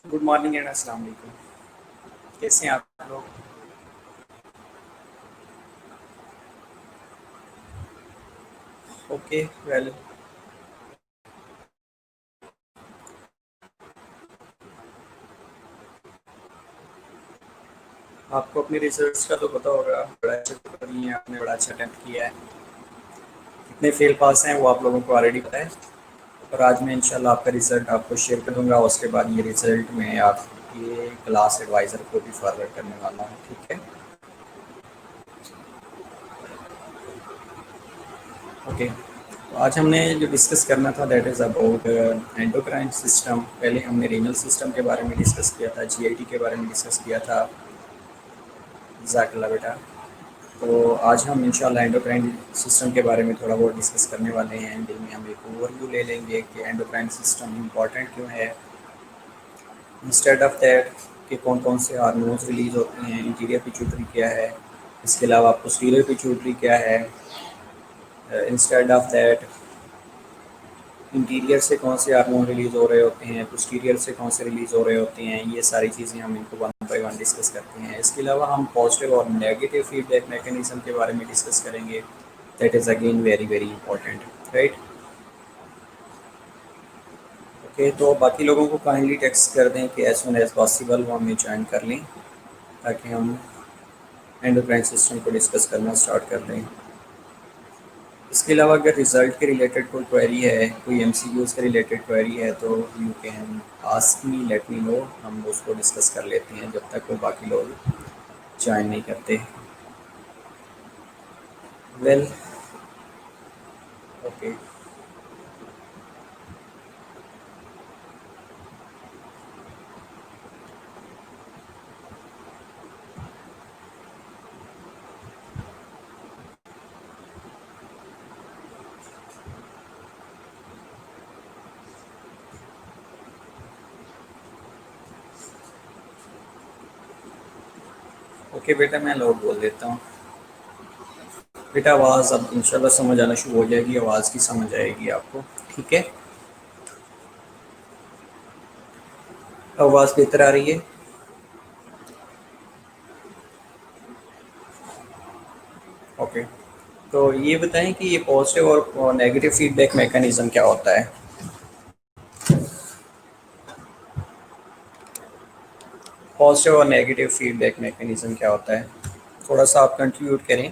Good morning and अस्सलाम वालेकुम। कैसे हैं आप लोग? ओके, वेल, आपको अपने रिजल्ट्स का तो पता होगा, बड़ा अच्छा पेपर दिए हैं आपने, बड़ा अच्छा अटेम्प्ट किया है। कितने फेल पास हैं वो आप लोगों को ऑलरेडी पता है। और आज मैं इंशाल्लाह आपका रिजल्ट आपको शेयर कर दूंगा। उसके बाद ये रिजल्ट मैं आपके क्लास एडवाइज़र को भी फॉरवर्ड करने वाला हूँ, ठीक है? ओके, तो आज हमने जो डिस्कस करना था that is about endocrine system. पहले हमने रीनल सिस्टम के बारे में डिस्कस किया था, जीआईटी के बारे में डिस्कस किया था। जज़ाकल्लाह बेटा। तो आज हम इंशाल्लाह एंडोक्राइन सिस्टम के बारे में थोड़ा बहुत डिस्कस करने वाले हैं। एंडिंग में हम एक ओवरव्यू ले लेंगे कि एंडोक्राइन सिस्टम इम्पॉर्टेंट क्यों है, इंस्टेड ऑफ दैट कि कौन कौन से हार्मोन्स रिलीज होते हैं, इंटीरियर पिट्यूटरी क्या है, इसके अलावा पोस्टीरियर पिट्यूटरी क्या है, इंस्टेड ऑफ दैट इंटीरियर से कौन से हार्मोन रिलीज़ हो रहे होते हैं, पोस्टीरियर से कौन से रिलीज़ हो रहे होते हैं। ये सारी चीज़ें हम इनको वन बाय वन डिस्कस करते हैं। इसके अलावा हम पॉजिटिव और नेगेटिव फीडबैक मैकेनिज्म के बारे में डिस्कस करेंगे। That is again very very important, right? Okay, तो बाकी लोगों को काइंडली टेक्स्ट कर दें कि एज सुन एज पॉसिबल वो हमें ज्वाइन कर लें, ताकि हम एंडोक्राइन सिस्टम को डिस्कस करना स्टार्ट कर दें। इसके अलावा अगर रिज़ल्ट के रिलेटेड कोई क्वेरी है, कोई एमसीक्यूज़ के रिलेटेड क्वेरी है, तो you can ask me, let me know, हम उसको डिस्कस कर लेते हैं जब तक वो बाकी लोग ज्वाइन नहीं करते। वेल, ओके, ओके बेटा, मैं लोग बोल देता हूँ। बेटा आवाज़ अब इंशाल्लाह समझ आना शुरू हो जाएगी, आवाज़ की समझ आएगी आपको, ठीक है? आवाज़ बेहतर आ रही है? ओके, तो ये बताएं कि ये पॉजिटिव और नेगेटिव फीडबैक मैकेनिज्म क्या होता है? पॉजिटिव और नेगेटिव फीडबैक मैकेनिज्म क्या होता है? थोड़ा सा आप कंट्रीब्यूट करें,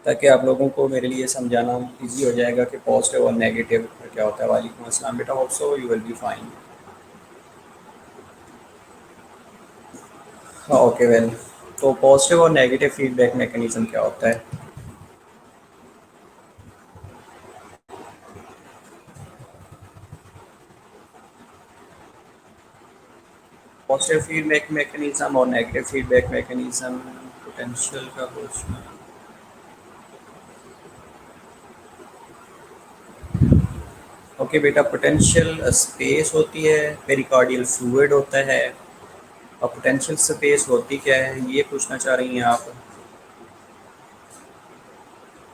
ताकि आप लोगों को मेरे लिए समझाना इजी हो जाएगा कि पॉजिटिव और नेगेटिव क्या होता है। वालेकुम अस्सलाम बेटा, hope so you will be fine. हाँ, ओके, वेल, तो पॉजिटिव और नेगेटिव फीडबैक मैकेनिज्म क्या होता है? पॉजिटिव फीडबैक मैकेनिज्म और नेगेटिव फीडबैक मैकेनिज्म पोटेंशियल का कुछ। ओके बेटा, पोटेंशियल स्पेस होती है, पेरिकार्डियल फ्लूइड होता है, और पोटेंशियल स्पेस होती क्या है ये पूछना चाह रही हैं आप?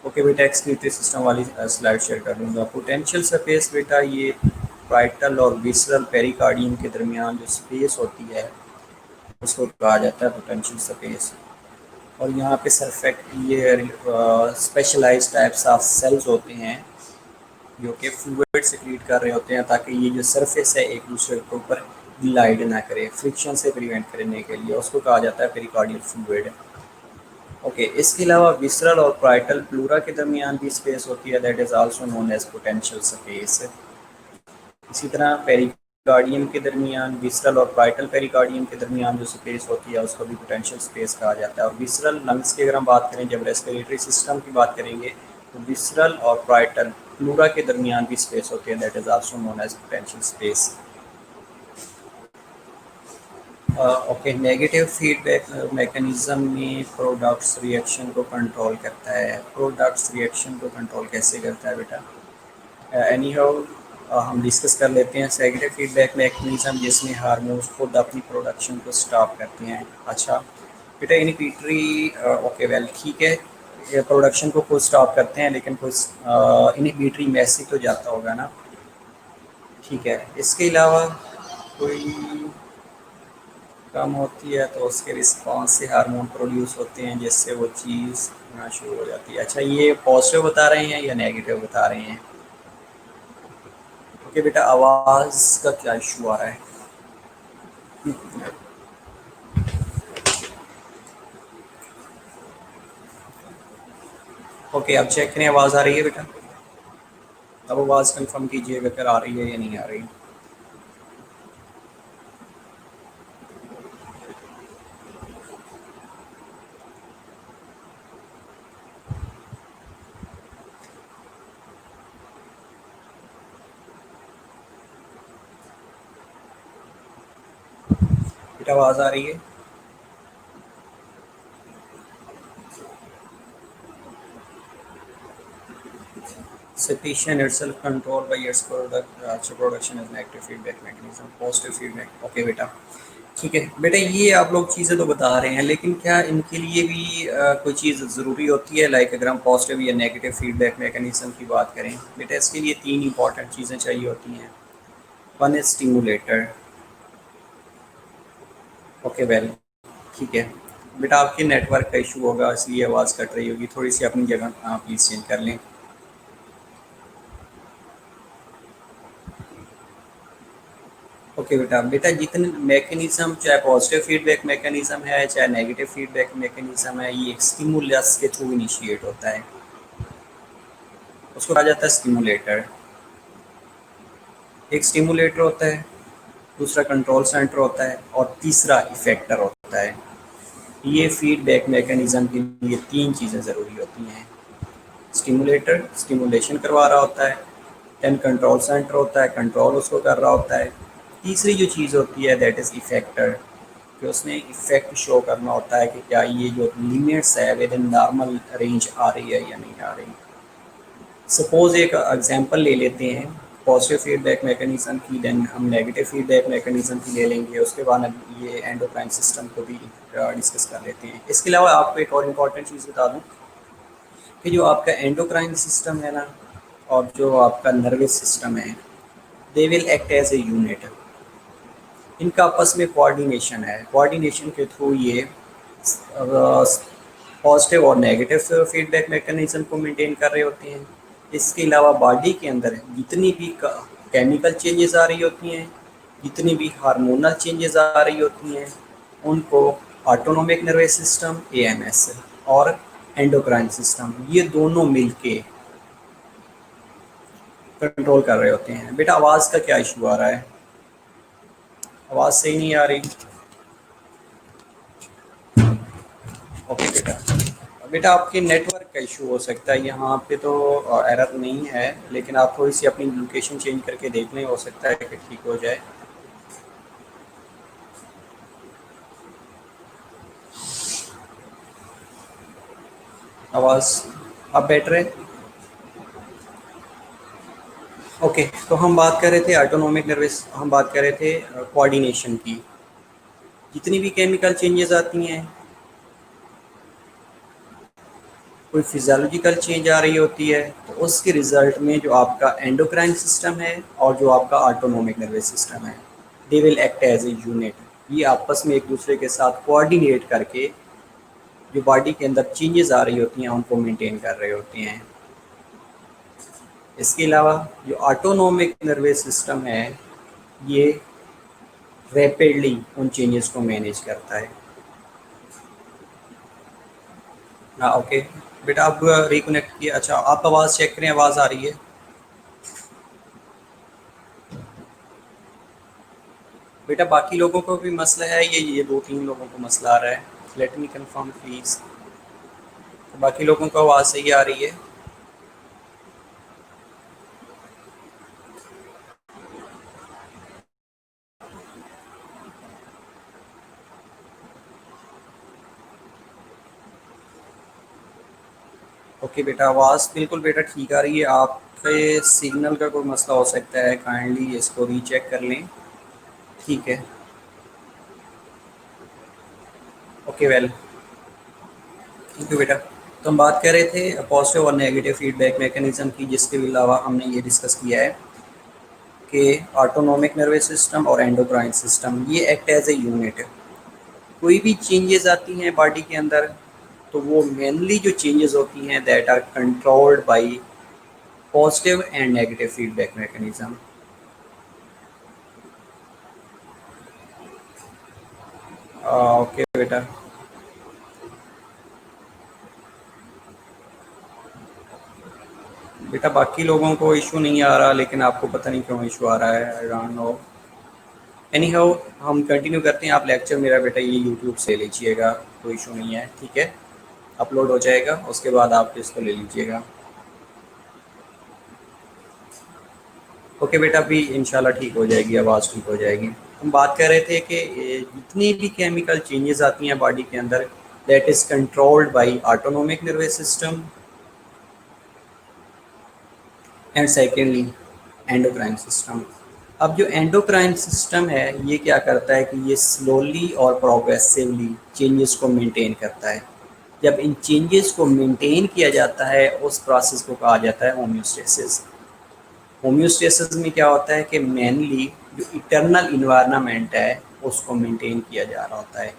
ओके बेटा, एक्सक्रीटरी सिस्टम वाली स्लाइड शेयर कर दूंगा। पोटेंशियल स्पेस बेटा ये पाइटल और विसरल पेरिकार्डियम के दरमियान जो स्पेस होती है उसको कहा जाता है पोटेंशियल स्पेस। और यहाँ पे सरफेक्ट ये स्पेशलाइज्ड टाइप्स ऑफ सेल्स होते हैं जो कि फ्लूइड सिक्रीट कर रहे होते हैं, ताकि ये जो सरफेस है एक दूसरे के ऊपर ग्लाइड ना करे, फ्रिक्शन से प्रिवेंट करने के लिए उसको कहा जाता है पेरिकार्डियल फ्लूइड। ओके, इसके अलावा विसरल और पाइटल प्लूरा के दरमियान भी स्पेस होती है, that is also known as potential space. इसी तरह पेरिकार्डियम के दरमियान, विसरल और पाइटल पेरिकार्डियम के दरमियान जो स्पेस होती है उसको भी पोटेंशियल स्पेस कहा जाता है। और विसरल लंग्स की अगर हम बात करें, जब रेस्पिरेटरी सिस्टम की बात करेंगे, तो विसरल और पाइटल प्लूरा के दरमियान भी स्पेस होती है, that is also known as potential space. Okay, negative feedback mechanism में प्रोडक्ट्स रिएक्शन को कंट्रोल करता है। प्रोडक्ट्स रिएक्शन को कंट्रोल कैसे करता है बेटा? एनी हाउ, हम डिस्कस कर लेते हैं नेगेटिव फीडबैक मैकेनिज्म, जिसमें हार्मोन्स खुद अपनी प्रोडक्शन को स्टॉप करते हैं। अच्छा बेटा, इनहिबिटरी, ओके, वेल, ठीक है, ये प्रोडक्शन को खुद स्टॉप करते हैं, लेकिन कुछ इनहिबिटरी मैसेज तो जाता होगा ना? ठीक है, इसके अलावा कोई कम होती है तो उसके रिस्पॉन्स से हार्मोन प्रोड्यूस होते हैं जिससे वो चीज़ होना शुरू हो जाती है। अच्छा, ये पॉजिटिव बता रहे हैं या नेगेटिव बता रहे हैं? ओके बेटा, आवाज़ का क्या इशू आ रहा है? ओके, अब चेक करें आवाज़ आ रही है बेटा। अब आवाज़ कंफर्म कीजिएगा अगर आ रही है या नहीं आ रही। बेटा आवाज़ आ रही है? Secretion itself controlled by its production is negative feedback mechanism, positive feedback. Okay बेटा, ठीक है बेटा, ये आप लोग चीज़ें तो बता रहे हैं, लेकिन क्या इनके लिए भी कोई चीज़ ज़रूरी होती है? लाइक अगर हम पॉजिटिव या नेगेटिव फीडबैक मैकेनिज्म की बात करें बेटा, इसके लिए तीन इंपॉर्टेंट चीज़ें चाहिए होती हैं। One is stimulator. Okay well, ठीक है बेटा, आपके नेटवर्क का इशू होगा इसलिए आवाज़ कट रही होगी, थोड़ी सी अपनी जगह प्लीज़ चेंज कर लें। ओके बेटा, बेटा जितने मैकेनिज्म, चाहे पॉजिटिव फीडबैक मैकेनिज्म है चाहे नेगेटिव फीडबैक मैकेनिज्म है, ये एक स्टिमुलस के थ्रू इनिशिएट होता है। उसको कहा जाता है स्टिमुलेटर। एक स्टिमुलेटर होता है, दूसरा कंट्रोल सेंटर होता है और तीसरा इफेक्टर होता है। ये फीडबैक मैकेनिज्म के लिए तीन चीज़ें ज़रूरी होती हैं। स्टिमुलेटर स्टिमुलेशन करवा रहा होता है, देन कंट्रोल सेंटर होता है, कंट्रोल उसको कर रहा होता है। तीसरी जो चीज़ होती है दैट इज़ इफेक्टर, कि उसने इफेक्ट शो करना होता है कि क्या ये जो लिमिट्स है विद इन नॉर्मल रेंज आ रही है या नहीं आ रही। सपोज एक एग्जांपल ले लेते हैं पॉजिटिव फीडबैक मैकेनिज्म की, देन हम नेगेटिव फीडबैक मैकेनिज्म की ले लेंगे, उसके बाद हम ये एंडोक्राइन सिस्टम को भी डिस्कस कर लेते हैं। इसके अलावा आपको एक और इम्पॉर्टेंट चीज़ बता दूं कि जो आपका एंडोक्राइन सिस्टम है ना, और जो आपका नर्वस सिस्टम है, they will act as a unit. इनका आपस में कोऑर्डिनेशन है, कोऑर्डिनेशन के थ्रू ये पॉजिटिव और नेगेटिव फीडबैक मैकेनिज्म को मेंटेन कर रहे होते हैं। इसके अलावा बॉडी के अंदर जितनी भी केमिकल चेंजेस आ रही होती हैं, जितनी भी हार्मोनल चेंजेस आ रही होती हैं, उनको ऑटोनोमिक नर्वस सिस्टम एएनएस और एंडोक्राइन सिस्टम, ये दोनों मिलके कंट्रोल कर रहे होते हैं। बेटा आवाज़ का क्या इशू आ रहा है? आवाज़ सही नहीं आ रही? ओके बेटा, बेटा आपके नेटवर्क का इशू हो सकता है, यहाँ पे तो एरर नहीं है, लेकिन आप थोड़ी सी अपनी लोकेशन चेंज करके देख लें, हो सकता है कि ठीक हो जाए। आवाज़ अब बेटर है? ओके, तो हम बात कर रहे थे ऑटोनोमिक नर्वस, हम बात कर रहे थे कोऑर्डिनेशन की। जितनी भी केमिकल चेंजेस आती हैं, कोई फिजियोलॉजिकल चेंज आ रही होती है, तो उसके रिजल्ट में जो आपका एंडोक्राइन सिस्टम है और जो आपका ऑटोनोमिक नर्वस सिस्टम है, they will act as a unit. ये आपस में एक दूसरे के साथ कोऑर्डिनेट करके जो बॉडी के अंदर चेंजेस आ रही होती हैं उनको मेंटेन कर रहे होते हैं। इसके अलावा जो ऑटोनोमिक नर्वस सिस्टम है, ये रैपिडली उन चेंजेस को मैनेज करता है। हाँ ओके बेटा, आप रिकनेक्ट किए। अच्छा, आप आवाज़ चेक करें, आवाज़ आ रही है? बेटा बाकी लोगों को भी मसला है, ये दो तीन लोगों को मसला आ रहा है? Let me confirm please. बाकी लोगों को आवाज़ सही आ रही है? ओके बेटा, आवाज़ बिल्कुल बेटा ठीक आ रही है। आपके सिग्नल का कोई मसला हो सकता है, काइंडली इसको रीचेक कर लें। ठीक है, ओके वेल, थैंक यू बेटा। तो हम बात कर रहे थे पॉजिटिव और नेगेटिव फीडबैक मैकेनिज्म की, जिसके अलावा हमने ये डिस्कस किया है कि ऑटोनोमिक नर्वस सिस्टम और एंडोक्राइन सिस्टम ये एक्ट एज ए यूनिट। कोई भी चेंजेस आती हैं बॉडी के अंदर तो वो मेनली जो चेंजेस होती हैं that are controlled by positive and negative feedback mechanism. Okay बेटा। बेटा बाकी लोगों को इशू नहीं आ रहा लेकिन आपको पता नहीं क्यों इशू आ रहा है, I don't know. Any how हम कंटिन्यू करते हैं। आप लेक्चर मेरा बेटा ये यूट्यूब से लीजिएगा, कोई इशू नहीं है, ठीक है। अपलोड हो जाएगा, उसके बाद आप इसको ले लीजिएगा। ओके बेटा, अभी इंशाल्लाह ठीक हो जाएगी, आवाज़ ठीक हो जाएगी। हम बात कर रहे थे कि जितनी भी केमिकल चेंजेस आती हैं बॉडी के अंदर that is controlled by autonomic nervous system and secondly endocrine system. अब जो एंडोक्राइन सिस्टम है ये क्या करता है कि ये स्लोली और प्रोग्रेसिवली चेंजेस को मेंटेन करता है। जब इन चेंजेस को मेंटेन किया जाता है उस प्रोसेस को कहा जाता है होम्योस्टेसिस। होम्योस्टेसिस में क्या होता है कि मेनली जो इंटरनल इन्वायरमेंट है उसको मेंटेन किया जा रहा होता है।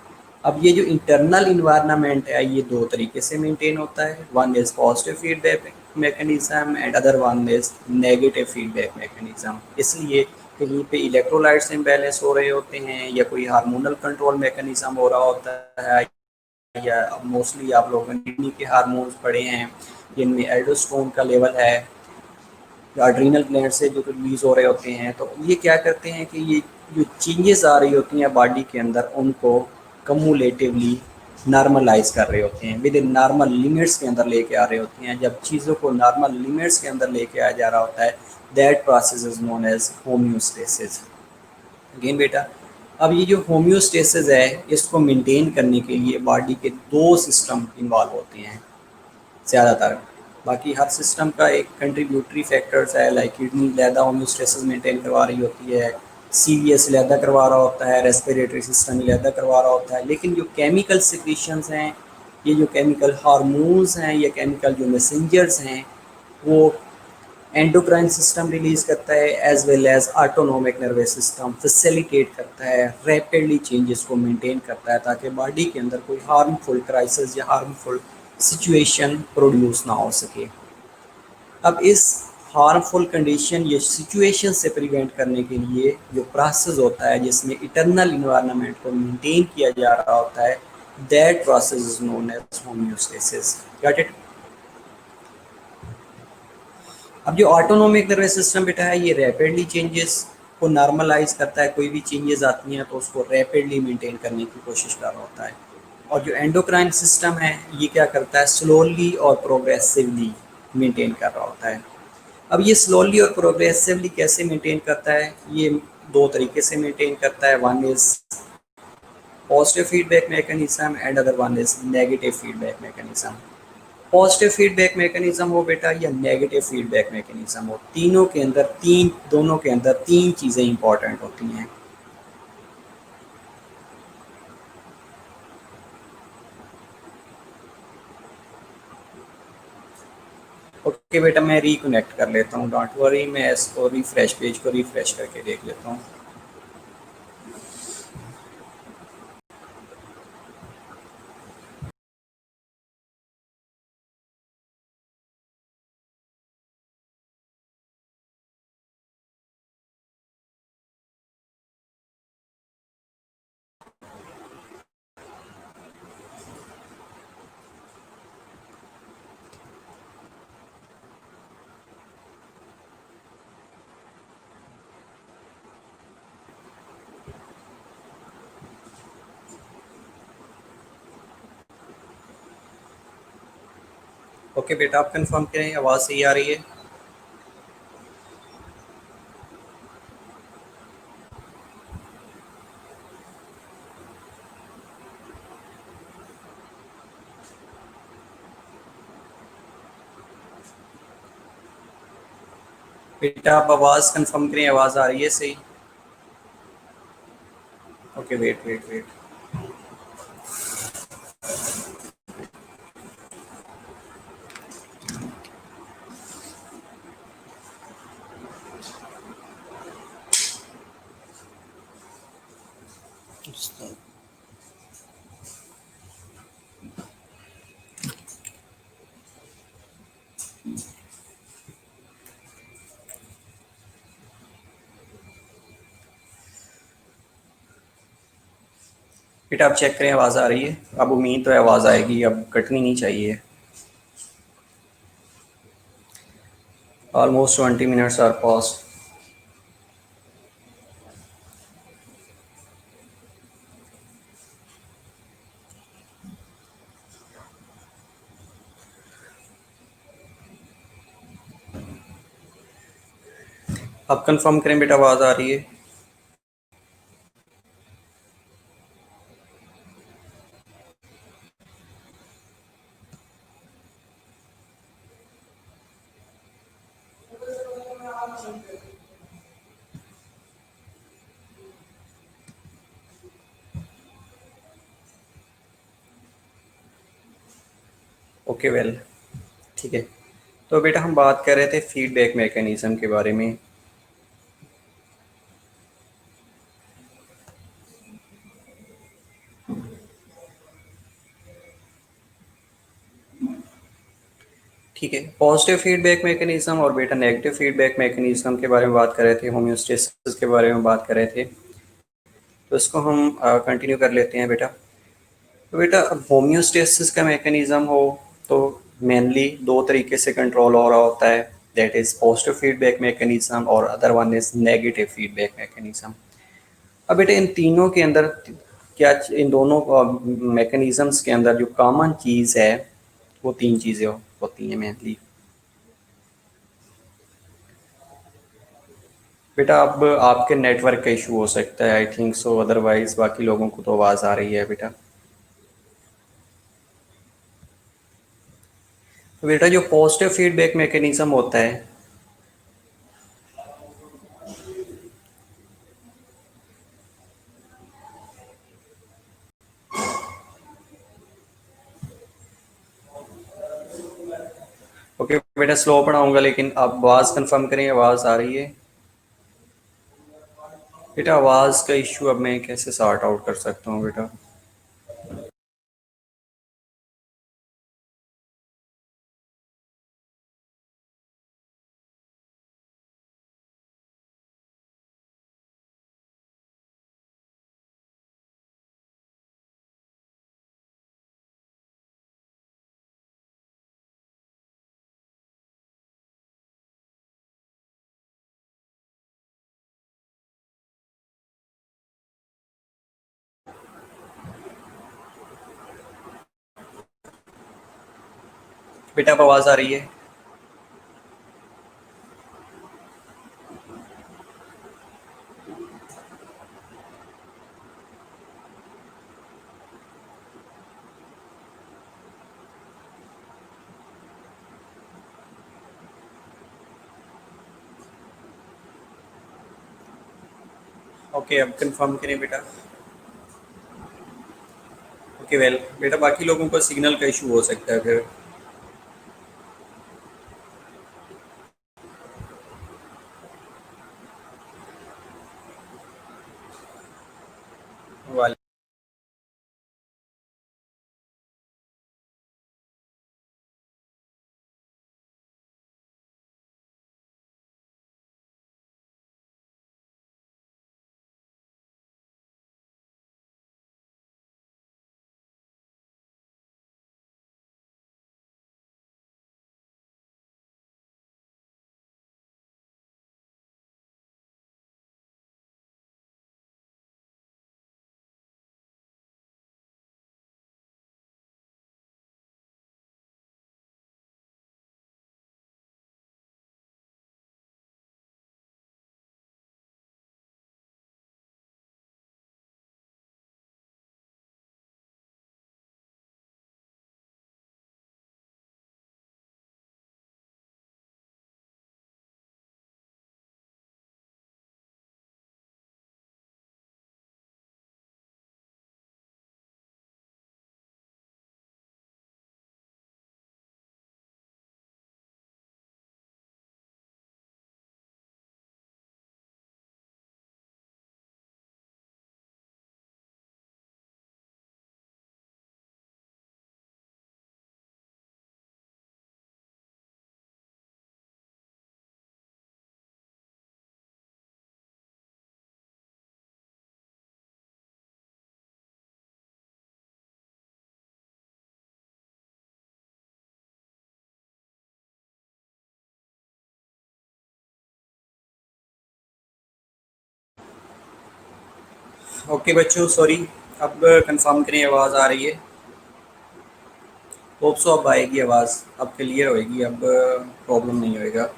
अब ये जो इंटरनल इन्वायरमेंट है ये दो तरीके से मेंटेन होता है, one is positive feedback mechanism and other one is negative feedback mechanism. इसलिए कहीं पे इलेक्ट्रोलाइट्स इम्बैलेंस हो रहे होते हैं या कोई हार्मोनल कंट्रोल मैकेनिज्म हो रहा होता है या मोस्टली आप लोगों ने किडनी के हार्मोन्स पढ़े हैं जिनमें एल्डोस्टेरोन का लेवल है, एड्रीनल ग्लैंड से जो रिलीज़ हो रहे होते हैं, तो ये क्या करते हैं कि ये जो चेंजेस आ रही होती हैं बॉडी के अंदर उनको कम्युलेटिवली नॉर्मलाइज कर रहे होते हैं, विद इन नॉर्मल लिमिट्स के अंदर लेके आ रहे होते हैं। जब चीज़ों को नॉर्मल लिमिट्स के अंदर लेके आ जा रहा होता है that process is known as homeostasis. Again बेटा, अब ये जो होम्योस्टेसिस है इसको मेंटेन करने के लिए बॉडी के दो सिस्टम इन्वॉल्व होते हैं ज़्यादातर। बाकी हर सिस्टम का एक कंट्रीब्यूटरी फैक्टर्स है, लाइक किडनी लैदा होम्योस्टेसिस मेंटेन करवा रही होती है, सीवीएस लैदा करवा रहा होता है, रेस्पिरेटरी सिस्टम लैदा करवा रहा होता है। लेकिन जो केमिकल सिक्रीशंस हैं, ये जो केमिकल हार्मोन्स हैं या केमिकल जो मैसेंजर्स हैं वो एंडोक्राइन सिस्टम रिलीज़ करता है as well as autonomic nervous system facilitate करता है, रैपिडली चेंजेस को मेंटेन करता है ताकि बॉडी के अंदर कोई हार्मफुल क्राइसिस या हार्मफुल सिचुएशन प्रोड्यूस ना हो सके। अब इस हार्मफुल कंडीशन या सिचुएशन से प्रिवेंट करने के लिए जो प्रोसेस होता है जिसमें इंटरनल इन्वायरमेंट को मेंटेन किया जा रहा होता है that process is known as homeostasis. Got it. अब जो ऑटोनोमिक नर्वस सिस्टम बेटा है ये रैपिडली चेंजेस को नॉर्मलाइज करता है, कोई भी चेंजेस आती हैं तो उसको रैपिडली मेंटेन करने की कोशिश कर रहा होता है। और जो एंडोक्राइन सिस्टम है ये क्या करता है, स्लोली और प्रोग्रेसिवली मेंटेन कर रहा होता है। अब ये स्लोली और प्रोग्रेसिवली कैसे मेंटेन करता है, ये दो तरीके से मेंटेन करता है, one is positive feedback mechanism and other one is negative feedback mechanism. Positive feedback mechanism हो बेटा या नेगेटिव फीडबैक मैकेनिज्म हो, तीनों के अंदर दोनों के अंदर तीन चीज़ें इंपॉर्टेंट होती हैं। ओके बेटा, मैं रिकनेक्ट कर लेता हूँ, डोंट वरी, मैं इसको रिफ्रेश पेज को रिफ्रेश करके देख लेता हूँ। ओके बेटा, आप कंफर्म करें आवाज़ सही आ रही है। बेटा आप आवाज़ कंफर्म करें, आवाज़ आ रही है सही। Okay wait wait wait. बेटा आप चेक करें आवाज़ आ रही है? अब उम्मीद तो है आवाज़ आएगी, अब कटनी नहीं चाहिए। ऑलमोस्ट 20 मिनट्स आर पास। अब कंफर्म करें बेटा आवाज़ आ रही है? ओके वेल, ठीक है। तो बेटा हम बात कर रहे थे फीडबैक मैकेनिज्म के बारे में। ठीक है, पॉजिटिव फीडबैक मैकेनिज्म और बेटा नेगेटिव फीडबैक मैकेनिज्म के बारे में बात कर रहे थे, होम्योस्टेसिस के बारे में बात कर रहे थे। तो इसको हम कंटिन्यू कर लेते हैं बेटा। तो बेटा होम्योस्टेसिस का मैकेनिज्म हो तो मेनली दो तरीके से कंट्रोल हो रहा होता है, that is positive feedback mechanism और other one is negative feedback mechanism. अब बेटा इन तीनों के अंदर क्या, इन दोनों मैकेनिज्म्स के अंदर जो कॉमन चीज़ है वो तीन चीज़ें होती हैं मेनली। बेटा अब आपके नेटवर्क का इशू हो सकता है, आई थिंक सो, अदरवाइज बाकी लोगों को तो आवाज़ आ रही है बेटा। तो बेटा जो पॉजिटिव फीडबैक मैकेनिज्म होता है, ओके बेटा स्लो पढ़ाऊंगा लेकिन आप आवाज़ कंफर्म करें आवाज़ आ रही है? बेटा आवाज़ का इशू अब मैं कैसे सॉर्ट आउट कर सकता हूँ बेटा? बेटा अब आवाज़ आ रही है? ओके अब कंफर्म करें बेटा। ओके वेल बेटा बाकी लोगों को सिग्नल का इशू हो सकता है फिर। वाले ओके बच्चों, सॉरी, अब कंफर्म करें आवाज़ आ रही है? होप सो अब आएगी आवाज़, अब क्लियर होएगी, अब प्रॉब्लम नहीं होएगा।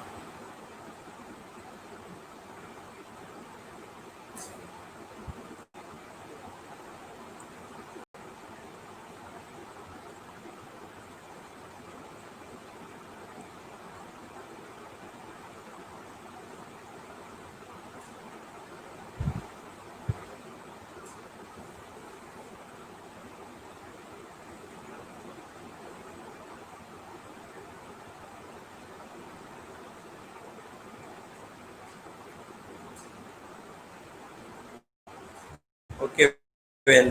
ओके, वेल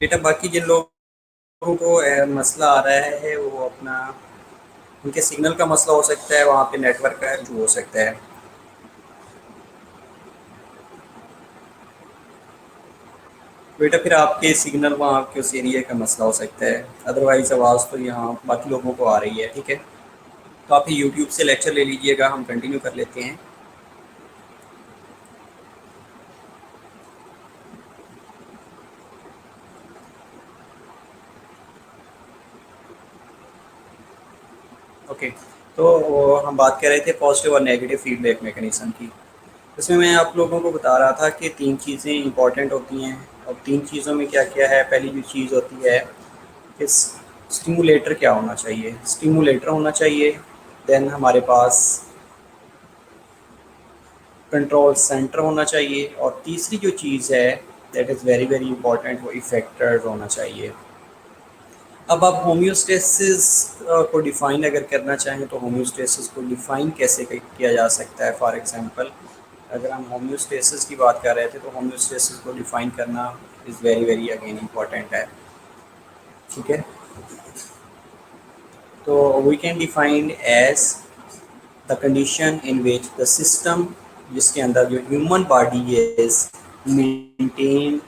बेटा, बाकी जिन लोगों को मसला आ रहा है वो अपना, उनके सिग्नल का मसला हो सकता है, वहाँ पे नेटवर्क का इशू हो सकता है। बेटा फिर आपके सिग्नल वहाँ के उस एरिया का मसला हो सकता है, अदरवाइज़ आवाज़ तो यहाँ बाकी लोगों को आ रही है। ठीक है, तो आप यूट्यूब से लेक्चर ले लीजिएगा, हम कंटिन्यू कर लेते हैं। ओके, तो हम बात कर रहे थे पॉजिटिव और नेगेटिव फीडबैक मैकेनिज्म की। इसमें मैं आप लोगों को बता रहा था कि तीन चीज़ें इंपॉर्टेंट होती हैं, और तीन चीज़ों में क्या क्या है। पहली जो चीज़ होती है कि स्टिमुलेटर क्या होना चाहिए, स्टिमुलेटर होना चाहिए। देन हमारे पास कंट्रोल सेंटर होना चाहिए, और तीसरी जो चीज़ है that is very very important, वो इफेक्टर होना चाहिए। अब आप होम्योस्टेसिस को डिफ़ाइन अगर करना चाहें तो होम्योस्टेसिस को डिफ़ाइन कैसे किया जा सकता है। फॉर एग्जांपल, अगर हम होम्योस्टेसिस की बात कर रहे थे तो होम्योस्टेसिस को डिफ़ाइन करना is very very again important है। ठीक है, तो we can define as the condition in which the system, जिसके अंदर जो human body is maintain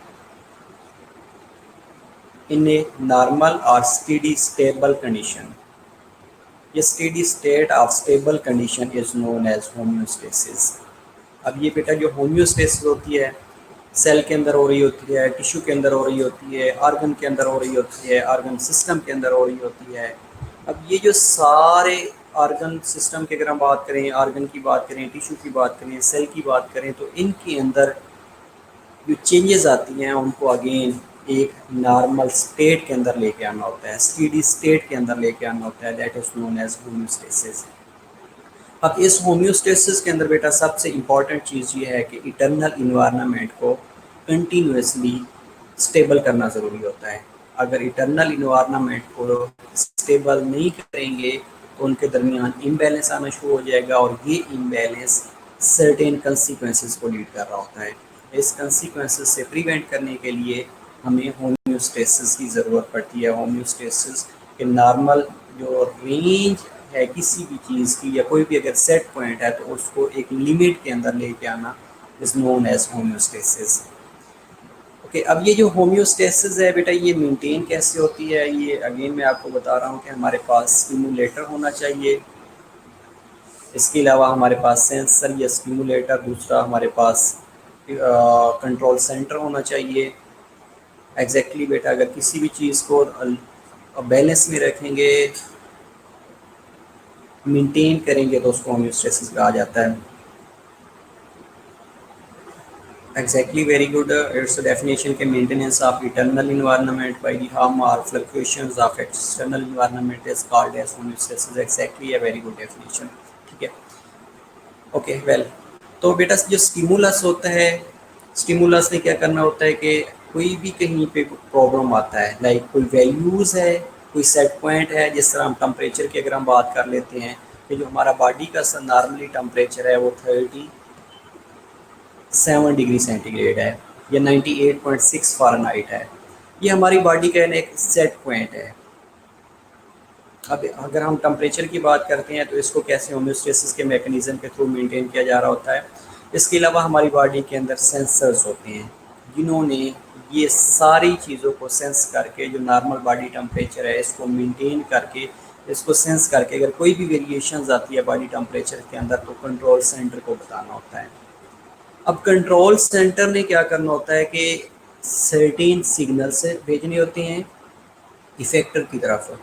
in a normal और स्टेडी स्टेबल कंडीशन। ये steady state of stable condition is known as homeostasis. अब ये बेटा जो होम्योस्टेसिस होती है, सेल के अंदर हो रही होती है, टिश्यू के अंदर हो रही होती है, ऑर्गन के अंदर हो रही होती है, ऑर्गन सिस्टम के अंदर हो रही होती है। अब ये जो सारे ऑर्गन सिस्टम की अगर हम बात करें, ऑर्गन की बात करें, टिश्यू की बात करें, सेल की बात करें, तो इनके अंदर जो चेंजेस आती हैं उनको अगेन एक नॉर्मल स्टेट के अंदर लेके आना होता है, स्टेडी स्टेट के अंदर लेके आना होता है। That is known as homeostasis. अब इस होम्योस्टेसिस के अंदर बेटा सबसे इम्पॉर्टेंट चीज़ ये है कि इटरनल इन्वायरमेंट को कंटिन्यूसली स्टेबल करना ज़रूरी होता है। अगर इटरनल इन्वायरमेंट को स्टेबल नहीं करेंगे तो उनके दरमियान इम्बैलेंस आना शुरू हो जाएगा, और ये इम्बैलेंस सर्टेन कंसिक्वेंसेस को लीड कर रहा होता है। इस कंसिक्वेंसेस से प्रिवेंट करने के लिए हमें होम्योस्टेसिस की ज़रूरत पड़ती है। होम्योस्टेसिस के नॉर्मल जो रेंज है किसी भी चीज़ की, या कोई भी अगर सेट पॉइंट है, तो उसको एक लिमिट के अंदर लेके आना is known as homeostasis. Okay, अब ये जो होम्योस्टेसिस है बेटा, ये मेंटेन कैसे होती है, ये अगेन मैं आपको बता रहा हूँ कि हमारे पास स्टिमुलेटर होना चाहिए। इसके अलावा हमारे पास सेंसर या स्टिमुलेटर, दूसरा हमारे पास कंट्रोल सेंटर होना चाहिए। एग्जैक्टली बेटा, अगर किसी भी चीज़ को बैलेंस में रखेंगे, मेंटेन करेंगे, तो उसको होम्योस्टेसिस कहा जाता है। Exactly, very good. It's a definition के maintenance of eternal environment by the harm or fluctuations of external environment is called as homeostasis. Exactly, a very good definition. ठीक है, ओके, वेल, तो बेटा जो स्टिमुलस होता है, स्टिमुलस ने क्या करना होता है कि कोई भी कहीं पे प्रॉब्लम आता है, लाइक कोई वैल्यूज़ है, कोई सेट पॉइंट है। जिस तरह हम टेम्परेचर की अगर हम बात कर लेते हैं, कि जो हमारा बॉडी का नॉर्मली टेम्परेचर है वो 37 डिग्री सेंटीग्रेड है, या 98.6 फ़ारेनहाइट है। ये हमारी बॉडी का एक सेट पॉइंट है। अब अगर हम टेम्परेचर की बात करते हैं तो इसको कैसे होम्योस्टेसिस के मैकेनिज़्म के थ्रू मेंटेन किया जा रहा होता है। इसके अलावा हमारी बॉडी के अंदर सेंसर्स होते हैं, जिन्होंने ये सारी चीज़ों को सेंस करके, जो नॉर्मल बॉडी टेम्परेचर है इसको मेंटेन करके, इसको सेंस करके अगर कोई भी वेरिएशंस आती है बॉडी टेम्परेचर के अंदर, तो कंट्रोल सेंटर को बताना होता है। अब कंट्रोल सेंटर ने क्या करना होता है कि सर्टेन सिग्नल से भेजनी होती हैं इफेक्टर की तरफ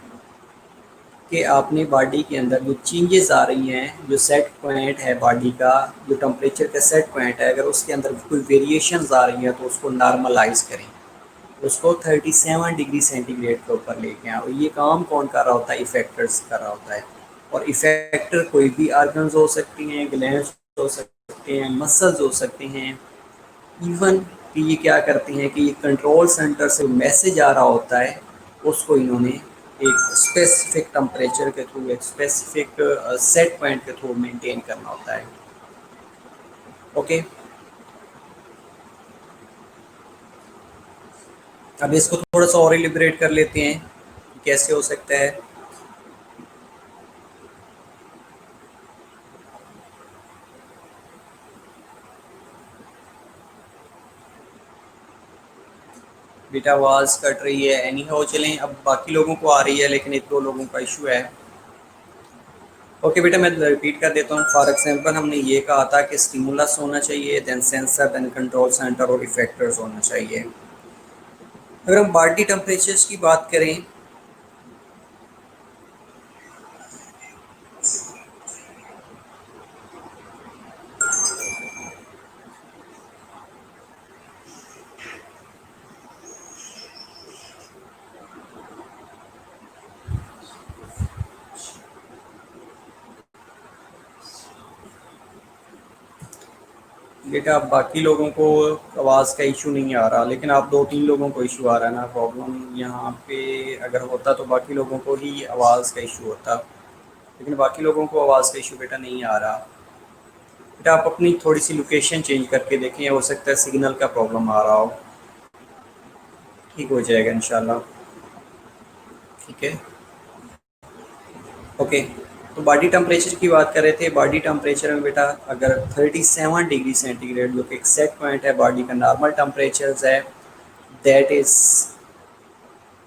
कि आपने बॉडी के अंदर जो चेंजेस आ रही हैं, जो सेट पॉइंट है बॉडी का, जो टेम्परेचर का सेट पॉइंट है, अगर उसके अंदर कोई वेरिएशंस आ रही हैं तो उसको नॉर्मलाइज करें, उसको 37 डिग्री सेंटीग्रेड के ऊपर लेके आए। और ये काम कौन कर रहा होता है? इफेक्टर्स कर रहा होता है। और इफेक्टर कोई भी आर्गन्स हो सकती हैं, ग्लैंड्स हो सकते हैं, मसल्स हो सकते हैं, इवन कि ये क्या करते हैं कि ये कंट्रोल सेंटर से मैसेज आ रहा होता है, उसको इन्होंने एक स्पेसिफिक टेम्परेचर के थ्रू, एक स्पेसिफिक सेट पॉइंट के थ्रू मेंटेन करना होता है। ओके, अब इसको थोड़ा सा और इलिबरेट कर लेते हैं कि कैसे हो सकता है। बेटा आवाज़ कट रही है, एनी हो चलें, अब बाकी लोगों को आ रही है लेकिन एक दो लोगों का इशू है। ओके बेटा, मैं रिपीट कर देता हूँ। फॉर एग्जांपल हमने ये कहा था कि स्टिमुलस होना चाहिए, then sensor, then control centre और इफेक्टर्स होना चाहिए। अगर हम बॉडी टेम्परेचर्स की बात करें, बेटा अब बाकी लोगों को आवाज़ का इशू नहीं आ रहा, लेकिन आप दो तीन लोगों को इशू आ रहा है ना। प्रॉब्लम यहाँ पे अगर होता तो बाकी लोगों को ही आवाज़ का इशू होता, लेकिन बाकी लोगों को आवाज़ का इशू बेटा नहीं आ रहा। बेटा आप अपनी थोड़ी सी लोकेशन चेंज करके देखें, हो सकता है सिग्नल का प्रॉब्लम आ रहा हो। ठीक हो जाएगा इंशाल्लाह। ठीक है, ओके। तो बॉडी टेम्परेचर की बात कर रहे थे। बॉडी टेम्परेचर में बेटा अगर 37 डिग्री सेंटीग्रेड, जो कि एक सेट पॉइंट है बॉडी का, नॉर्मल टेम्परेचर है, दैट इज़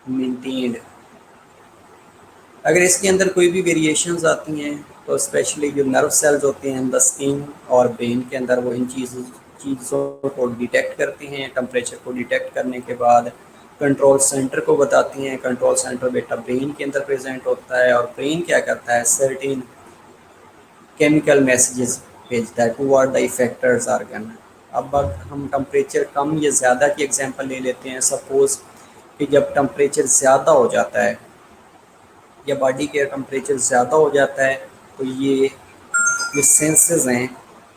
मेंटेन्ड। अगर इसके अंदर कोई भी वेरिएशंस आती हैं तो स्पेशली जो नर्व सेल्स होते हैं द स्किन और ब्रेन के अंदर, वो इन चीज़ों को डिटेक्ट करती हैं। टेम्परेचर को डिटेक्ट करने के बाद कंट्रोल सेंटर को बताती हैं। कंट्रोल सेंटर बेटा ब्रेन के अंदर प्रेजेंट होता है, और ब्रेन क्या करता है? सर्टेन केमिकल मैसेजेस भेजता है टूवर्ड द इफेक्टर्स आर्गन। अब हम टेम्परेचर कम या ज़्यादा की एग्जांपल ले लेते हैं। सपोज़ कि जब टेम्परेचर ज़्यादा हो जाता है या बॉडी का टेम्परेचर ज़्यादा हो जाता है तो ये जो सेंसेस हैं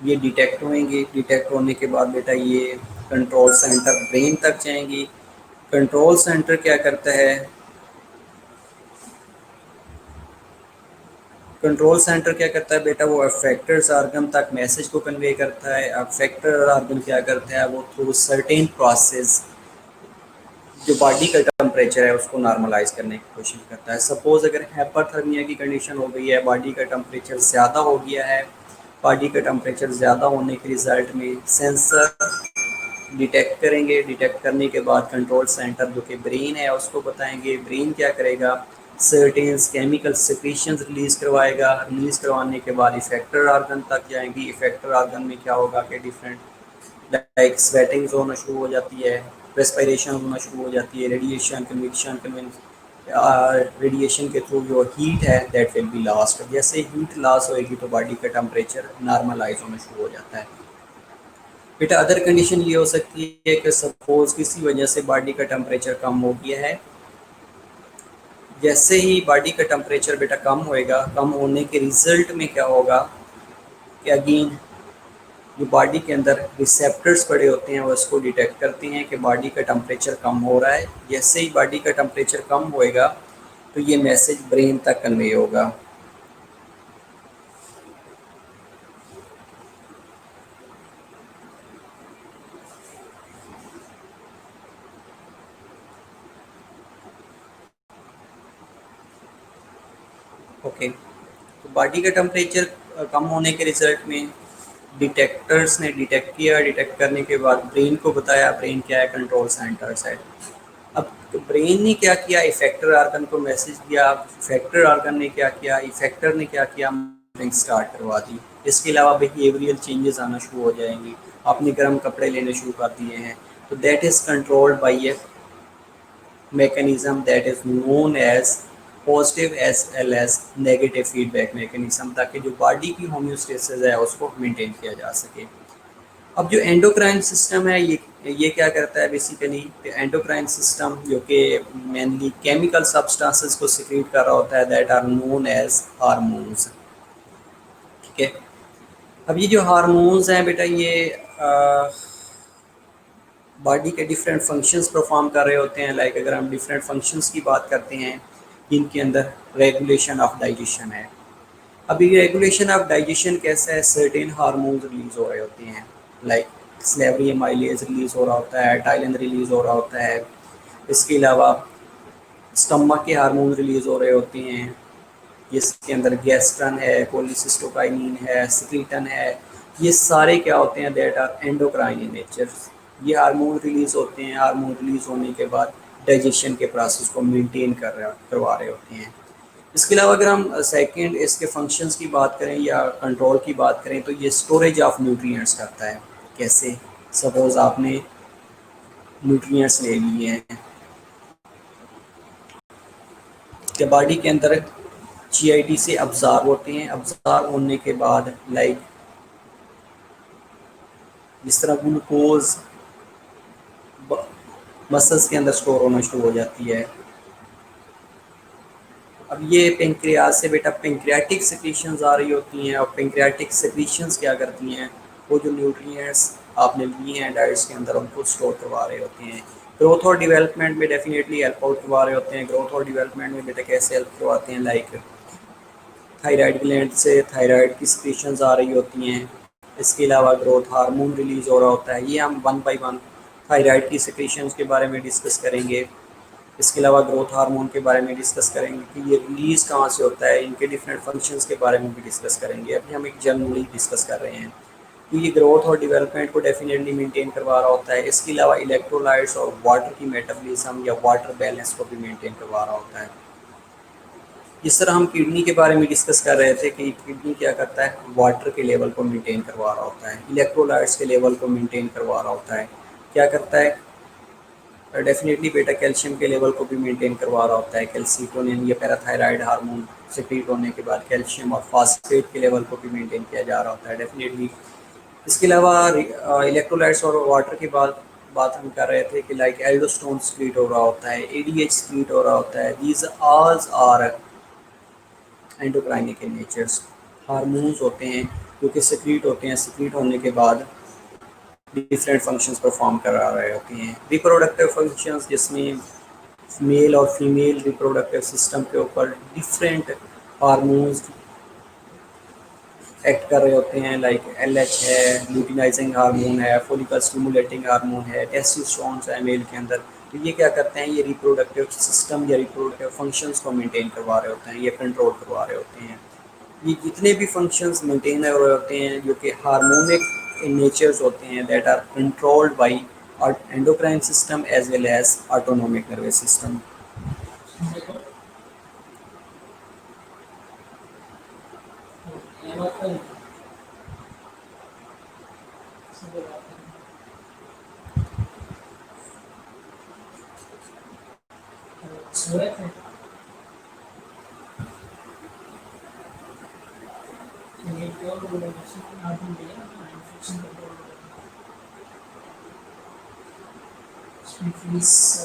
ये डिटेक्ट होंगे। डिटेक्ट होने के बाद बेटा ये कंट्रोल सेंटर ब्रेन तक जाएंगी। कंट्रोल सेंटर क्या करता है? कंट्रोल सेंटर क्या करता है बेटा? वो अफेक्टर्स आर्गन तक मैसेज को कन्वे करता है। अफेक्टर आर्गन क्या करता है? वो थ्रू सर्टेन प्रोसेस जो बॉडी का टेम्परेचर है उसको नॉर्मलाइज करने की कोशिश करता है। सपोज़ अगर हाइपरथर्मिया की कंडीशन हो गई है, बॉडी का टेम्परेचर ज़्यादा हो गया है, बॉडी का टेम्परेचर ज़्यादा होने के रिज़ल्ट में सेंसर डिटेक्ट करेंगे। डिटेक्ट करने के बाद कंट्रोल सेंटर जो कि ब्रेन है उसको बताएंगे। ब्रेन क्या करेगा? सर्टेन केमिकल सिक्रीशंस रिलीज़ करवाएगा। रिलीज़ करवाने के बाद इफेक्टर आर्गन तक जाएंगी। इफेक्टर आर्गन में क्या होगा कि डिफरेंट लाइक स्वेटिंग्स होना शुरू हो जाती है, रेस्पिरेशन होना शुरू हो जाती है, रेडिएशन कन्विक्शन रेडिएशन के थ्रू जो हीट है दैट विल बी लॉस्ट। जैसे हीट लॉस होएगी तो बॉडी का टेम्परेचर नॉर्मलाइज होना शुरू हो जाता है। बेटा अदर कंडीशन ये हो सकती है कि सपोज किसी वजह से बॉडी का टेम्परेचर कम हो गया है। जैसे ही बॉडी का टेम्परेचर बेटा कम होएगा, कम होने के रिजल्ट में क्या होगा कि अगेन जो बॉडी के अंदर रिसेप्टर्स पड़े होते हैं वो इसको डिटेक्ट करते हैं कि बॉडी का टेम्परेचर कम हो रहा है। जैसे ही बॉडी का टेम्परेचर कम होएगा तो ये मैसेज ब्रेन तक कन्वे होगा। ओके, तो बॉडी का टेम्परेचर कम होने के रिजल्ट में डिटेक्टर्स ने डिटेक्ट किया। डिटेक्ट करने के बाद ब्रेन को बताया। ब्रेन क्या है? कंट्रोल सेंटर्स है। अब तो ब्रेन ने क्या किया? इफेक्टर आर्गन को मैसेज दिया। इफेक्टर आर्गन ने क्या किया? इफेक्टर ने क्या किया? स्टार्ट करवा दी। इसके अलावा बिहेवियरल चेंजेस आना शुरू हो जाएंगी। आपने गर्म कपड़े लेने शुरू कर दिए हैं, तो that is controlled by a mechanism that is known as positive as well as negative feedback mechanism, ताकि जो बॉडी की होम्योस्टेसिस है उसको मेंटेन किया जा सके। अब जो एंडोक्राइन सिस्टम है ये क्या करता है बेसिकली, एंडोक्राइन सिस्टम जो कि मेनली केमिकल सब्सटेंसेस को सिक्रीट कर रहा होता है, that are known as hormones. ठीक है, अब ये जो हार्मोन्स हैं बेटा ये बॉडी के डिफरेंट फंक्शंस परफॉर्म कर रहे होते हैं। लाइक अगर हम डिफरेंट फंक्शंस की बात करते हैं, इनके अंदर रेगुलेशन ऑफ डाइजेशन है। अभी रेगुलेशन ऑफ डाइजेशन कैसा है, सर्टेन हार्मोन्स रिलीज हो रहे होते हैं, लाइक स्लेवरी माइलेज रिलीज हो रहा होता है, टाइलिन रिलीज हो रहा होता है। इसके अलावा स्टमक के हार्मोन रिलीज हो रहे होते हैं, जिसके अंदर गैस्ट्रन है, कोलिसिस्टोकाइनिन है, सिक्रीटन है। ये सारे क्या होते हैं, that are endocrine in nature. ये हार्मोन रिलीज होते हैं, हार्मोन रिलीज होने के बाद डाइजेशन के प्रोसेस को मेंटेन करवा रहे होते हैं। इसके अलावा अगर हम सेकंड इसके फंक्शंस की बात करें या कंट्रोल की बात करें, तो ये स्टोरेज ऑफ न्यूट्रिएंट्स करता है। कैसे, सपोज आपने न्यूट्रिएंट्स ले लिए हैं, के बॉडी के अंदर जीआईटी से अब्जॉर्ब होते हैं, अब्जॉर्ब होने के बाद लाइक जिस तरह ग्लूकोज मसल्स के अंदर स्टोर होना शुरू हो जाती है। अब ये पेंक्रियाज से बेटा पेंक्रियाटिक सेक्रीशंस आ रही होती हैं, और पेंक्रियाटिक सेक्रीशंस क्या करती हैं, वो जो न्यूट्रिएंट्स आपने लिए हैं डाइट्स के अंदर उनको स्टोर करवा रहे होते हैं। ग्रोथ और डेवलपमेंट में डेफिनेटली हेल्प आउट करवा रहे होते हैं। ग्रोथ और डेवलपमेंट में बेटा कैसे हेल्प करवाते हैं, लाइक थायराइड ग्लैंड से थायराइड की सिक्रीशंस आ रही होती हैं। इसके अलावा ग्रोथ हार्मोन रिलीज हो रहा होता है। ये हम वन बाय वन थायराइड की सिक्रीशंस के बारे में डिस्कस करेंगे। इसके अलावा ग्रोथ हार्मोन के बारे में डिस्कस करेंगे कि ये रिलीज़ कहाँ से होता है, इनके डिफरेंट फंक्शंस के बारे में भी डिस्कस करेंगे। अभी हम एक जनरली डिस्कस कर रहे हैं कि ये ग्रोथ और डेवलपमेंट को डेफिनेटली मेंटेन करवा रहा होता है। इसके अलावा इलेक्ट्रोलाइट्स और वाटर की मेटाबॉलिज्म या वाटर बैलेंस को भी मेंटेन करवा रहा होता है। जिस तरह हम किडनी के बारे में डिस्कस कर रहे थे कि किडनी क्या करता है, वाटर के लेवल को मेंटेन करवा रहा होता है, इलेक्ट्रोलाइट्स के लेवल को मेंटेन करवा रहा होता है। क्या करता है, डेफिनेटली बेटा कैल्शियम के लेवल को भी मेंटेन करवा रहा होता है। कैल्सीटोनिन या पैराथायराइड हार्मोन सिक्रीट होने के बाद कैल्शियम और फास्फेट के लेवल को भी मेंटेन किया जा रहा होता है डेफिनेटली। इसके अलावा इलेक्ट्रोलाइट्स और वाटर की बात हम कर रहे थे कि लाइक एल्डोस्टोन सिक्रीट हो रहा होता है, एडीएच सिक्रीट हो रहा होता है। These all are endocrinic in natures, hormones होते हैं जो कि सिक्रीट होते हैं। सिक्रीट होने के बाद डिफरेंट फंक्शंस परफॉर्म करा रहे होते हैं। रिप्रोडक्टिव फंक्शंस जिसमें मेल और फीमेल रिप्रोडक्टिव सिस्टम के ऊपर डिफरेंट हार्मोन्स एक्ट कर रहे होते हैं, लाइक एलएच है, ल्यूटिनाइजिंग हार्मोन है, फोलिकल स्टिमुलेटिंग हार्मोन है, टेस्टोस्टेरोन है मेल के अंदर। तो ये क्या करते हैं, ये रिप्रोडक्टिव सिस्टम या रिप्रोडक्टिव फंक्शंस को मेंटेन करवा रहे होते हैं, ये कंट्रोल करवा रहे होते हैं। ये जितने भी फंक्शंस मेंटेन हो रहे होते हैं जो कि हार्मोनिक इन नेचर्स होते हैं, that are controlled by endocrine system as well as autonomic nervous system.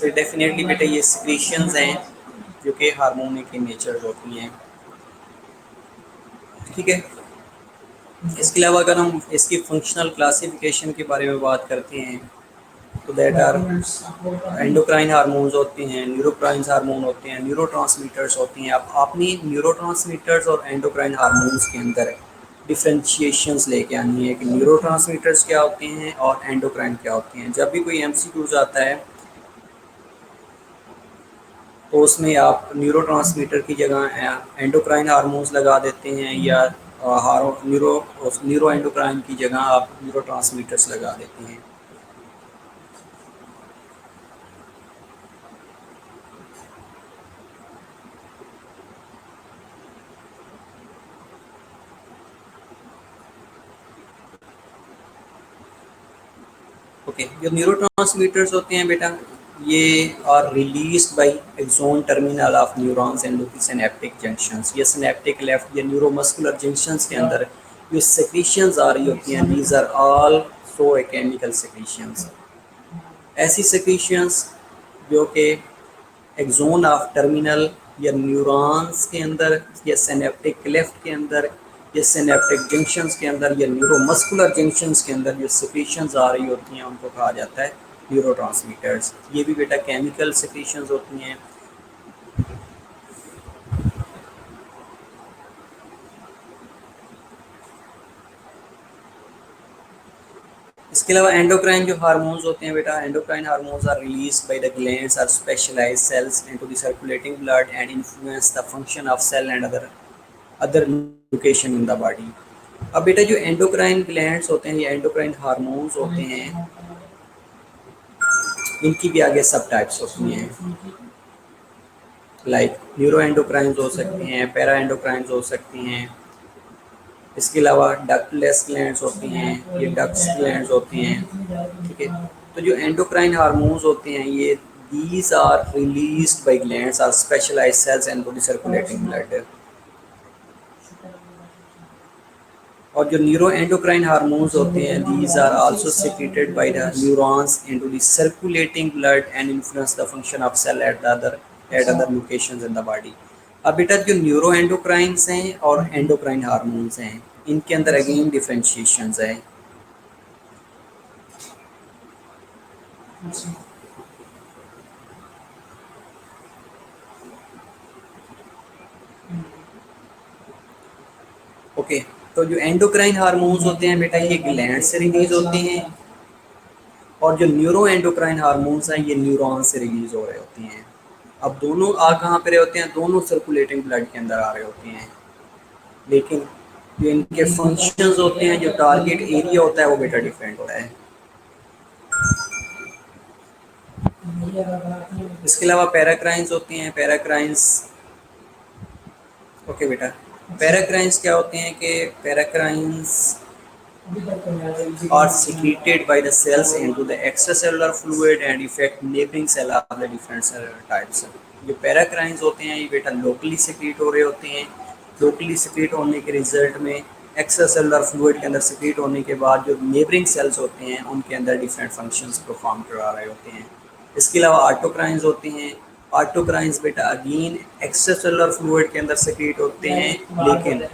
Definitely बेटा ये सिक्रीशंस हैं जो कि हार्मोनिक इन नेचर होती हैं। ठीक है, इसके अलावा अगर हम इसकी फंक्शनल क्लासिफिकेशन के बारे में बात करते हैं, तो दैट आर एंडोक्राइन हार्मोन्स होते हैं, न्यूरोक्राइन हार्मोन होते हैं, न्यूरोट्रांसमीटर्स होती हैं। अब आपने न्यूरोट्रांसमीटर्स और एंडोक्राइन हार्मोन्स के अंदर डिफ्रेंशिएशंस लेके आनी है कि न्यूरोट्रांसमीटर्स क्या होते हैं और एंडोक्राइन क्या होते हैं। जब भी कोई एमसीक्यूज आता है तो उसमें आप न्यूरोट्रांसमीटर की जगह एंडोक्राइन हार्मोन्स लगा देते हैं, या न्यूरो न्यूरो एंडोक्राइन की जगह आप न्यूरोट्रांसमीटर्स लगा देते हैं। ओके, जो न्यूरोट्रांसमीटर्स होते हैं बेटा, ये are release by axon terminal of neurons and synaptic junctions. ये सिनेप्टिक लेफ्ट या न्यूरोमस्कुलर जंक्शंस के अंदर जो सेक्रीशंस आ रही होती हैं, these are also chemical secretions. ऐसी सेक्रीशंस जो कि एक्सोन ऑफ टर्मिनल या न्यूरॉन्स के अंदर या सिनेप्टिक क्लेफ्ट के अंदर या सिनेप्टिक जंक्शंस के अंदर या न्यूरोमस्कुलर जंक्शंस के अंदर जो सेक्रीशंस आ रही होती हैं उनको कहा जाता है न्यूरोट्रांसमीटर्स। ये भी बेटा केमिकल सेक्रीशंस होती हैं। इसके अलावा एंडोक्राइन जो हार्मोन्स होते हैं बेटा, endocrine hormones are release by the glands are specialised cells into the circulating blood and influence the function of cell and other location in the body. अब बेटा जो एंडोक्राइन ग्लैंड्स होते हैं या एंडोक्राइन हार्मोन्स होते हैं, इनकी भी आगे सब टाइप्स होती हैं, लाइक न्यूरो एंडोक्राइंस हो सकती हैं, पैरा एंडोक्राइंस हो सकती हैं। इसके अलावा डक्टलेस ग्लैंड्स होती हैं, ये डक्ट्स ग्लैंड्स होती हैं, ठीक है। तो जो एंडोक्राइन हार्मोन्स होते हैं ये these are released by glands are specialised cells and body circulating blood. और जो न्यूरो एंडोक्राइन हार्मोन्स होते हैं these are also secreted by the neurons into the circulating blood and influence the function of cell at other locations in the body. अब बेटा जो neuro एंडोक्राइंस हैं और endocrine hormones हैं, इनके अंदर अगेन डिफरेंशिएशंस है। ओके, तो जो एंडोक्राइन हार्मोन्स होते हैं बेटा ये ग्लैंड से रिलीज होते हैं, और जो न्यूरो एंडोक्राइन हार्मोन्स हैं ये न्यूरॉन से रिलीज हो रहे होते हैं। अब दोनों आ कहाँ पे रहे होते हैं, दोनों सर्कुलेटिंग ब्लड के अंदर आ रहे होते हैं, लेकिन जो इनके फंक्शंस होते हैं, जो टारगेट एरिया होता है वो बेटा डिफरेंट होता है। इसके अलावा पैराक्राइंस होती हैं, पैराक्राइंस ओके बेटा, पैराक्राइंस क्या होते हैं कि पैराक्राइंस are secreted by the cells into the extracellular fluid and affect neighboring cell of the different cell types। जो पैराक्राइंस होते हैं ये बेटा लोकली सिक्रीट हो रहे होते हैं। लोकली सिक्रीट होने के रिजल्ट में एक्स्ट्रासेलुलर फ्लूइड के अंदर सिक्रीट होने के बाद जो नेबरिंग सेल्स होते हैं उनके अंदर डिफरेंट फंक्शंस परफॉर्म करा रहे होते हैं। इसके अलावा ऑटोक्राइंस होते हैं। ऑटोक्राइंस बेटा अगेन एक्स्ट्रासेलुलर फ्लूइड के अंदर सिक्रीट होते हैं, लेकिन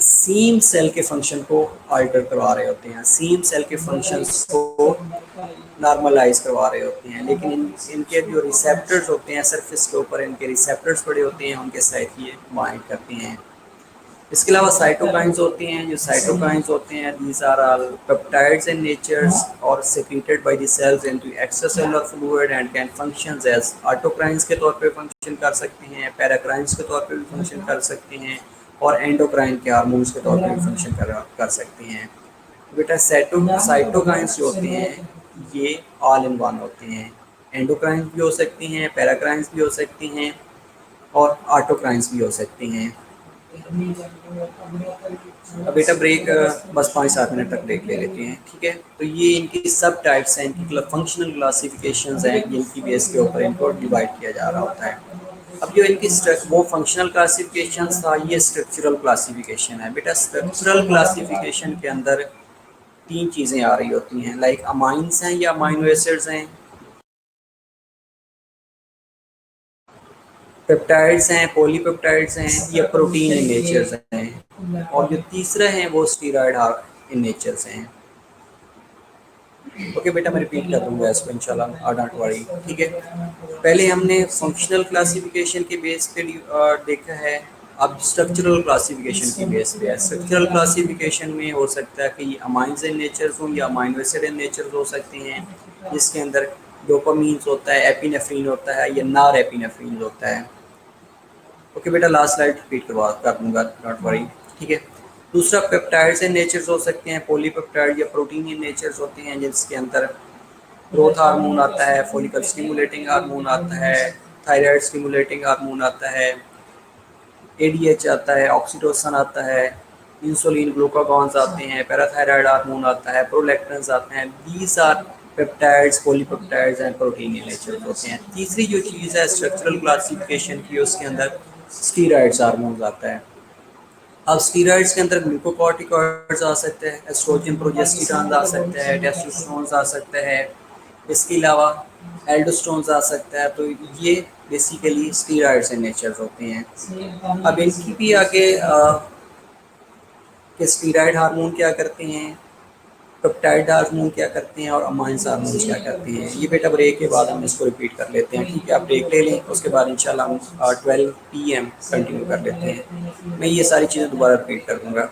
सीम सेल के फंक्शन को अल्टर करवा रहे होते हैं, सीम सेल के फंक्शंस को नॉर्मलाइज करवा रहे होते हैं, लेकिन इनके जो रिसेप्टर्स होते हैं सरफेस के ऊपर इनके रिसेप्टर्स पड़े होते हैं, उनके साथ ये बाइंड करते हैं। इसके अलावा साइटोकाइंस होते हैं। जो साइटोकाइंस होते हैं these are all peptides in natures और secreted by the cells into extracellular fluid and can functions as autocrines के तौर पे फंक्शन कर सकते हैं, पैराक्राइंस के तौर पे भी फंक्शन कर सकते हैं, और एंडोक्राइन के हार्मोन्स के तौर पर फंक्शन कर सकते हैं। बेटा साइटोकाइंस जो होते हैं ये ऑल इन वन होते हैं। एंडोक्राइंस भी हो सकती हैं, पैराक्राइंस भी हो सकती हैं, और ऑटोक्राइंस भी हो सकती हैं। अब बेटा ब्रेक बस 5-7 मिनट तक ब्रेक ले लेते हैं, ठीक है। तो ये इनकी सब टाइप्स हैं, इनकी फंक्शनल क्लासिफिकेशंस हैं, जिनकी बेस के ऊपर इनको डिवाइड किया जा रहा होता है। अब जो इनकी वो फंक्शनल क्लासिफिकेशन था, ये स्ट्रक्चरल क्लासिफिकेशन है। बेटा स्ट्रक्चरल क्लासिफिकेशन के अंदर 3 चीज़ें आ रही होती हैं, लाइक अमाइंस हैं या अमाइनो एसिड्स हैं, पेप्टाइड्स हैं, पॉलीपेप्टाइड्स हैं, या प्रोटीन इन नेचर्स हैं, और जो तीसरा है वो स्टीरॉयड इन नेचर्स हैं। ओके बेटा मैं रिपीट कर दूंगा इसको इंशाल्लाह, डोंट वरी, ठीक है। पहले हमने फंक्शनल क्लासिफिकेशन के बेस पे देखा है, अब स्ट्रक्चरल क्लासिफिकेशन के बेस पे है। स्ट्रक्चरल क्लासिफिकेशन में हो सकता है कि ये अमाइंस इन नेचर्स हों या अमाइनो एसिड इन नेचर्स हो सकते हैं, जिसके अंदर डोपामीन्स होता है, एपिनेफ्रीन होता है, या नॉर एपिनेफ्रीन होता है। ओके बेटा लास्ट स्लाइड रिपीट कर दूंगा, डोंट वरी, ठीक है। दूसरा पेप्टाइड्स इन नेचर्स हो सकते हैं, पॉलीपेप्टाइड या प्रोटीन इन नेचर्स होते हैं, जिसके अंदर ग्रोथ हार्मोन आता है, फॉलिकल स्टिमुलेटिंग हार्मोन आता है, थायराइड स्टिमुलेटिंग हार्मोन आता है, एडीएच आता है, ऑक्सीटोसिन आता है, इंसुलिन ग्लूकागॉन्स आते हैं, पैराथायराइड हार्मोन आता है, प्रोलैक्टिन्स आते हैं। These are peptides, polypeptides and protein in nature होते हैं। तीसरी जो चीज़ है स्ट्रक्चरल क्लासिफिकेशन की, उसके अंदर स्टीरॉयड्स हार्मोन्स आता है। अब स्टीरॉयड्स के अंदर ग्लूकोकॉर्टिकॉइड्स आ सकते हैं, एस्ट्रोजन प्रोजेस्टेरॉन आ सकते हैं, टेस्टोस्टेरोन आ सकते हैं, इसके अलावा एल्डोस्टेरोन आ सकता है। तो ये बेसिकली स्टीरॉयड्स इन नेचर होते हैं। अब इनकी भी आगे कि स्टीरॉयड हार्मोन क्या करते हैं, पेप्टाइड हार्मोन क्या करते हैं और अमाइंस हार्मोन क्या करते हैं, ये बेटा ब्रेक के बाद हम इसको रिपीट कर लेते हैं। ठीक है, आप ब्रेक ले लें, उसके बाद इंशाल्लाह हम 12 PM कंटिन्यू कर लेते हैं। मैं ये सारी चीज़ें दोबारा रिपीट कर दूँगा।